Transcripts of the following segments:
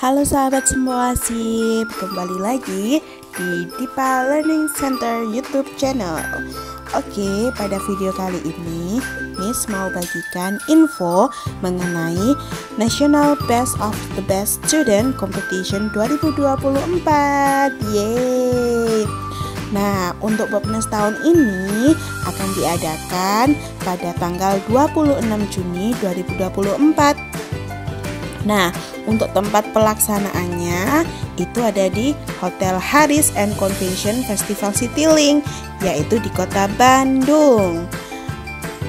Halo sahabat semua, sip, kembali lagi di Dipa Learning Center YouTube channel. Oke, pada video kali ini Miss mau bagikan info mengenai National Best of the Best Student Competition 2024. Yeay. Nah, untuk Popnas tahun ini akan diadakan pada tanggal 26 Juni 2024. Nah, untuk tempat pelaksanaannya itu ada di Hotel Haris and Convention Festival Citylink, yaitu di Kota Bandung.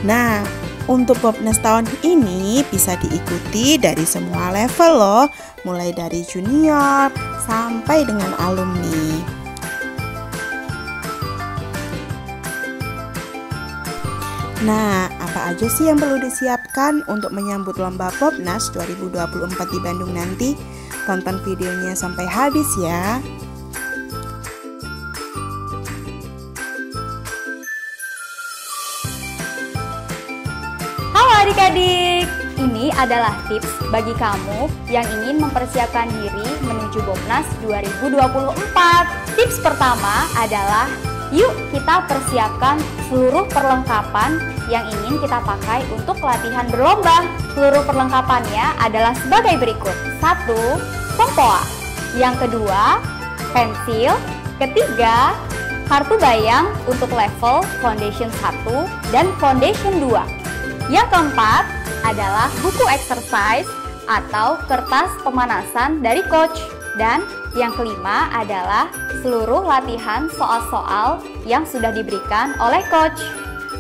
Nah, untuk Popnas tahun ini bisa diikuti dari semua level loh, mulai dari junior sampai dengan alumni. Nah, apa aja sih yang perlu disiapkan untuk menyambut lomba Popnas 2024 di Bandung nanti? Tonton videonya sampai habis ya. Halo adik-adik, ini adalah tips bagi kamu yang ingin mempersiapkan diri menuju Popnas 2024. Tips pertama adalah yuk kita persiapkan seluruh perlengkapan yang ingin kita pakai untuk latihan berlomba. Seluruh perlengkapannya adalah sebagai berikut. 1. Tempoa. Yang kedua, pensil. Ketiga, kartu bayang untuk level Foundation 1 dan Foundation 2. Yang keempat adalah buku exercise atau kertas pemanasan dari coach. Dan yang kelima adalah seluruh latihan soal-soal yang sudah diberikan oleh coach.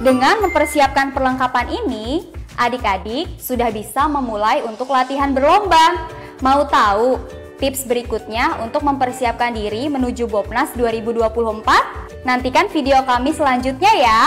Dengan mempersiapkan perlengkapan ini, adik-adik sudah bisa memulai untuk latihan berlomba. Mau tahu tips berikutnya untuk mempersiapkan diri menuju Popnas 2024? Nantikan video kami selanjutnya ya.